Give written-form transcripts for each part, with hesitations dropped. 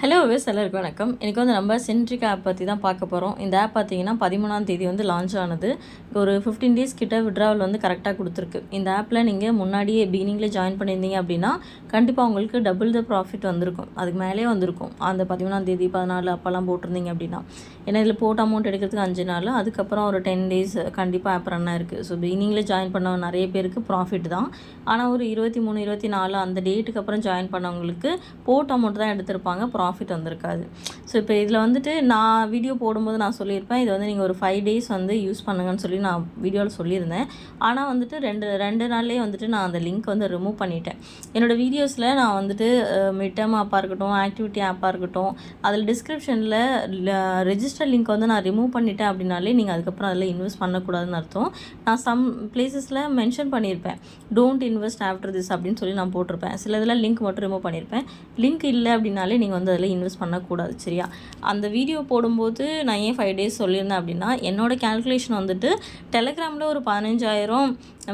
Hello எல்லாருக்கும் வணக்கம். இன்றைக்கி வந்து நம்ம சென்ட்ரிக் ஆப் பற்றி தான் பார்க்க போகிறோம். இந்த ஆப் பார்த்திங்கன்னா 13ஆம் தேதி வந்து லான்ச் ஆனது. ஒரு 15 டேஸ் கிட்ட விட்ராவல் வந்து கரெக்டாக கொடுத்துருக்கு. இந்த ஆப்பில் நீங்கள் முன்னாடியே பிகினிங்கில் ஜாயின் பண்ணியிருந்தீங்க அப்படின்னா கண்டிப்பாக உங்களுக்கு டபுள் த ப்ராஃபிட் வந்திருக்கும். அதுக்கு மேலே வந்திருக்கும். அந்த 13ஆம் தேதி 14 அப்போல்லாம் போட்டிருந்தீங்க அப்படின்னா. ஏன்னா இதில் போட்ட அமௌண்ட் எடுக்கிறதுக்கு 5 நாள், அதுக்கப்புறம் ஒரு 10 டேஸ் கண்டிப்பாக ஆப் ரன் ஆயிருக்கு. ஸோ பிகினிங்கில் ஜாயின் பண்ண நிறைய பேருக்கு ப்ராஃபிட் தான். ஆனால் ஒரு 23, 24 அந்த டேட்டுக்கு அப்புறம் ஜாயின் பண்ணவங்களுக்கு போட்ட அமௌண்ட் தான் எடுத்திருப்பாங்க, ப்ராஃபிட் வந்திருக்காது. ஸோ இப்போ இதில் வந்துட்டு நான் வீடியோ போடும்போது நான் சொல்லியிருப்பேன், இது வந்து நீங்கள் ஒரு 5 டேஸ் வந்து யூஸ் பண்ணுங்கன்னு சொல்லி நான் வீடியோவில் சொல்லியிருந்தேன். ஆனால் வந்துட்டு ரெண்டு நாள்லேயே வந்துட்டு நான் அந்த லிங்க் வந்து ரிமூவ் பண்ணிட்டேன். என்னோடய வீடியோஸில் நான் வந்துட்டு மிட் டேர்ம் ஆப்பாக இருக்கட்டும், ஆக்டிவிட்டி ஆப்பாக இருக்கட்டும், அதில் டிஸ்கிரிப்ஷனில் ரெஜிஸ்டர் லிங்க் வந்து நான் ரிமூவ் பண்ணிட்டேன் அப்படின்னாலே நீங்கள் அதுக்கப்புறம் அதில் இன்வெஸ்ட் பண்ணக்கூடாதுன்னு அர்த்தம். நான் சம் பிளேசஸில் மென்ஷன் பண்ணியிருப்பேன், டோன்ட் இன்வெஸ்ட் ஆஃப்டர் திஸ் அப்படின்னு சொல்லி நான் போட்டிருப்பேன். சில இதில் லிங்க் மட்டும் ரிமூவ் பண்ணியிருப்பேன். லிங்க் இல்லை அப்படின்னாலே நீங்கள் வந்து அதில் இன்வெஸ்ட் பண்ணக்கூடாது, சரியா? அந்த வீடியோ போடும்போது நான் ஏன் 5 டேஸ் சொல்லியிருந்தேன் அப்படின்னா, என்னோடய கேல்குலேஷன் வந்துட்டு டெலகிராமில் ஒரு 15,000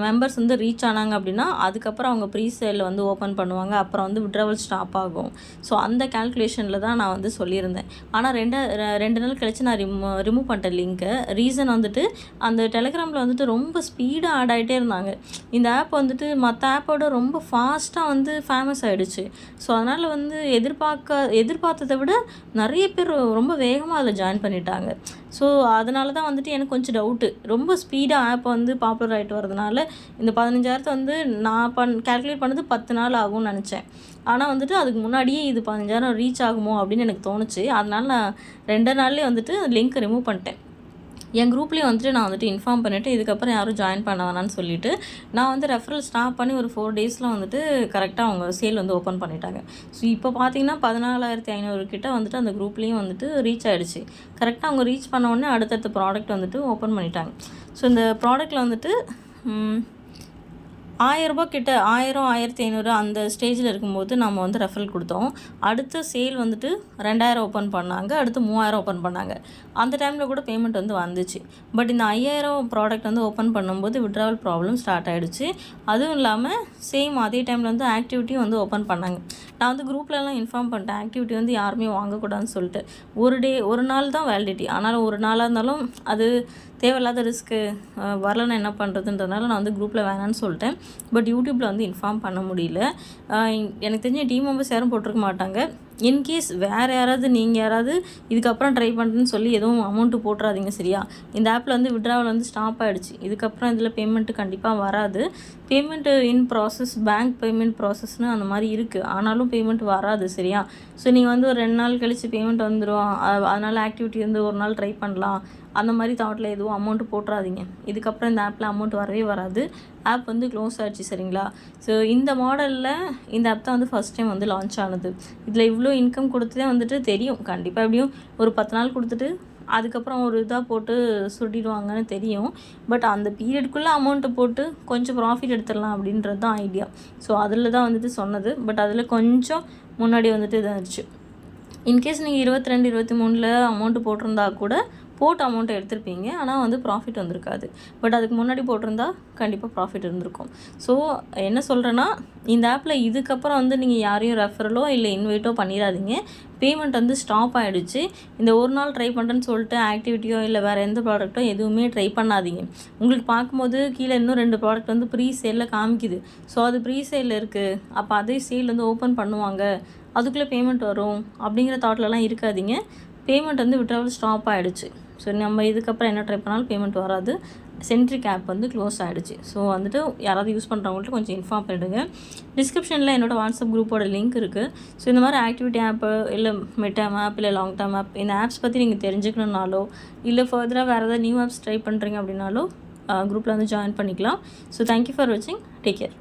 மெம்பர்ஸ் வந்து ரீச் ஆனாங்க அப்படின்னா அதுக்கப்புறம் அவங்க ப்ரீ சேலில் வந்து ஓப்பன் பண்ணுவாங்க, அப்புறம் வந்து விட்ராவல் ஸ்டாப் ஆகும். ஸோ அந்த கேல்குலேஷனில் தான் நான் வந்து சொல்லியிருந்தேன். ஆனால் ரெண்டு நாள் கழித்து நான் ரிமூவ் பண்ணிட்டேன் லிங்க்கை. ரீசன் வந்துட்டு அந்த டெலகிராமில் வந்துட்டு ரொம்ப ஸ்பீடாக ஆட் ஆகிட்டே இருந்தாங்க. இந்த ஆப் வந்துட்டு மற்ற ஆப்போட ரொம்ப ஃபாஸ்ட்டாக வந்து ஃபேமஸ் ஆகிடுச்சு. ஸோ அதனால் வந்து எதிர்பார்த்ததை விட நிறைய பேர் ரொம்ப வேகமாக அதில் ஜாயின் பண்ணிட்டாங்க. ஸோ அதனால தான் வந்துட்டு எனக்கு கொஞ்சம் டவுட்டு, ரொம்ப ஸ்பீடாக ஆப் வந்து பாப்புலர் ஆகிட்டு வரதுனால இந்த 15,000 வந்து நான் கேல்குலேட் பண்ணது 10 நாள் ஆகும்னு நினச்சேன். ஆனால் வந்துட்டு அதுக்கு முன்னாடியே இது 15,000 ரீச் ஆகுமோ அப்படின்னு எனக்கு தோணுச்சு. அதனால நான் 2 நாள்லேயே வந்துட்டு லிங்க் ரிமூவ் பண்ணிட்டேன். என் குரூப்லேயும் வந்துட்டு நான் வந்துட்டு இன்ஃபார்ம் பண்ணிவிட்டு இதுக்கப்புறம் யாரும் ஜாயின் பண்ண வேணான்னு சொல்லிவிட்டு நான் வந்து ரெஃபரல் ஸ்டாப் பண்ணி ஒரு 4 டேஸில் வந்துட்டு கரெக்டாக அவங்க சேல் வந்து ஓப்பன் பண்ணிட்டாங்க. ஸோ இப்போ பார்த்தீங்கன்னா 14,500 கிட்ட வந்துட்டு அந்த குரூப்லேயும் வந்துட்டு ரீச் ஆகிடுச்சு. கரெக்டாக அவங்க ரீச் பண்ண உடனே அடுத்தடுத்த ப்ராடக்ட் வந்துட்டு ஓப்பன் பண்ணிட்டாங்க. ஸோ இந்த ப்ராடக்ட்டில் வந்துட்டு 1000 ரூபா கிட்ட 1000, 1500 அந்த ஸ்டேஜில் இருக்கும்போது நம்ம வந்து ரெஃபரல் கொடுத்தோம். அடுத்த சேல் வந்துட்டு 2000 ஓப்பன் பண்ணாங்க, அடுத்து 3000 ஓப்பன் பண்ணாங்க. அந்த டைமில் கூட பேமெண்ட் வந்து வந்துச்சு. பட் இந்த 5000 ப்ராடக்ட் வந்து ஓப்பன் பண்ணும்போது விட்ராவல் ப்ராப்ளம் ஸ்டார்ட் ஆகிடுச்சு. அதுவும் இல்லாமல் சேம் அதே டைமில் வந்து ஆக்டிவிட்டியும் வந்து ஓப்பன் பண்ணாங்க. நான் வந்து குரூப்லலாம் இன்ஃபார்ம் பண்ணிட்டேன், ஆக்டிவிட்டி வந்து யாருமே வாங்கக்கூடாதுன்னு சொல்லிட்டு. ஒரு நாள் தான் வேலிடிட்டி. ஆனாலும் ஒரு நாளாக இருந்தாலும் அது தேவையில்லாத ரிஸ்க்கு, வரலன்னா என்ன பண்ணுறதுன்றதுனால நான் வந்து குரூப்பில் வேணான்னு சொல்லிட்டேன். பட் யூடியூப்பில் வந்து இன்ஃபார்ம் பண்ண முடியல. எனக்கு தெரிஞ்ச டீம் மெம்பர்ஸ் யாரும் போட்டிருக்க மாட்டாங்க. இன்கேஸ் வேறு யாராவது நீங்கள் யாராவது இதுக்கப்புறம் ட்ரை பண்ணுறேன்னு சொல்லி எதுவும் அமௌண்ட்டு போட்டுறாதீங்க, சரியா? இந்த ஆப்பில் வந்து விட்ராவல் வந்து ஸ்டாப் ஆகிடுச்சு. இதுக்கப்புறம் இதில் பேமெண்ட்டு கண்டிப்பாக வராது. Payment in process, bank payment ப்ராசஸ்னு அந்த மாதிரி இருக்குது. ஆனாலும் பேமெண்ட் வராது, சரியா? ஸோ நீங்கள் வந்து ஒரு 2 நாள் கழித்து பேமெண்ட் வந்துடும், அதனால் ஆக்டிவிட்டி வந்து ஒரு நாள் ட்ரை பண்ணலாம் அந்த மாதிரி தாட்டில் எதுவும் அமௌண்ட்டு போட்டுறாதீங்க. இதுக்கப்புறம் இந்த ஆப்பில் அமௌண்ட் வரவே வராது. ஆப் வந்து க்ளோஸ் ஆகிடுச்சு, சரிங்களா? ஸோ இந்த மாடலில் இந்த ஆப் தான் வந்து ஃபஸ்ட் டைம் வந்து லான்ச் ஆனது. இதில் இவ்வளோ இன்கம் கொடுத்ததே வந்துட்டு தெரியும், கண்டிப்பாக எப்படியும் ஒரு 10 நாள் கொடுத்துட்டு அதுக்கப்புறம் ஒரு இதாக போட்டு சுட்டிடுவாங்கன்னு தெரியும். பட் அந்த பீரியடுக்குள்ளே அமௌண்ட்டை போட்டு கொஞ்சம் ப்ராஃபிட் எடுத்துடலாம் அப்படின்றது தான் ஐடியா. ஸோ அதில் தான் வந்துட்டு சொன்னது. பட் அதில் கொஞ்சம் முன்னாடி வந்துட்டு இதாகிடுச்சு. இன்கேஸ் நீங்கள் 22, 23 அமௌண்ட்டு போட்டிருந்தா கூட போட்ட அமௌண்ட்டை எடுத்திருப்பீங்க, ஆனால் வந்து ப்ராஃபிட் வந்திருக்காது. பட் அதுக்கு முன்னாடி போட்டிருந்தா கண்டிப்பாக ப்ராஃபிட் இருந்திருக்கும். ஸோ என்ன சொல்கிறேன்னா, இந்த ஆப்பில் இதுக்கப்புறம் வந்து நீங்கள் யாரையும் ரெஃபரலோ இல்லை இன்வைட்டோ பண்ணிடாதீங்க. பேமெண்ட் வந்து ஸ்டாப் ஆகிடுச்சு. இந்த ஒரு நாள் ட்ரை பண்ணுறேன்னு சொல்லிட்டு ஆக்டிவிட்டியோ இல்லை வேறு எந்த ப்ராடக்ட்டோ எதுவுமே ட்ரை பண்ணாதீங்க. உங்களுக்கு பார்க்கும்போது கீழே இன்னும் 2 ப்ராடக்ட் வந்து ப்ரீ சேலில் காமிக்குது. ஸோ அது ப்ரீ சேலில் இருக்குது, அப்போ அதே சேல் வந்து ஓப்பன் பண்ணுவாங்க, அதுக்குள்ளே பேமெண்ட் வரும் அப்படிங்கிற தாட்லலாம் இருக்காதீங்க. பேமெண்ட் வந்து விட்ராவல் ஸ்டாப் ஆகிடுச்சு. ஸோ நம்ம இதுக்கப்புறம் என்ன ட்ரை பண்ணாலும் பேமெண்ட் வராது. சென்ட்ரிக் ஆப் வந்து க்ளோஸ் ஆகிடுச்சு. ஸோ வந்துட்டு யாராவது யூஸ் பண்ணுறவங்கள்ட்ட கொஞ்சம் இன்ஃபார்ம் பண்ணிவிடுங்க. டிஸ்கிரிப்ஷனில் என்னோடய வாட்ஸ்அப் குரூப்போட லிங்க் இருக்குது. ஸோ இந்த மாதிரி ஆக்டிவிட்டி ஆப்பு இல்லை மிட் டேர்ம் ஆப் இல்லை லாங் டேர்ம் ஆப் இந்த ஆப்ஸ் பற்றி நீங்கள் தெரிஞ்சுக்கணுன்னாலோ இல்லை ஃபர்தராக வேறு ஏதாவது நியூ ஆப்ஸ் ட்ரை பண்ணுறீங்க அப்படின்னாலோ குரூப்பில் வந்து ஜாயின் பண்ணிக்கலாம். ஸோ தேங்க்யூ ஃபார் வாட்சிங். Take care.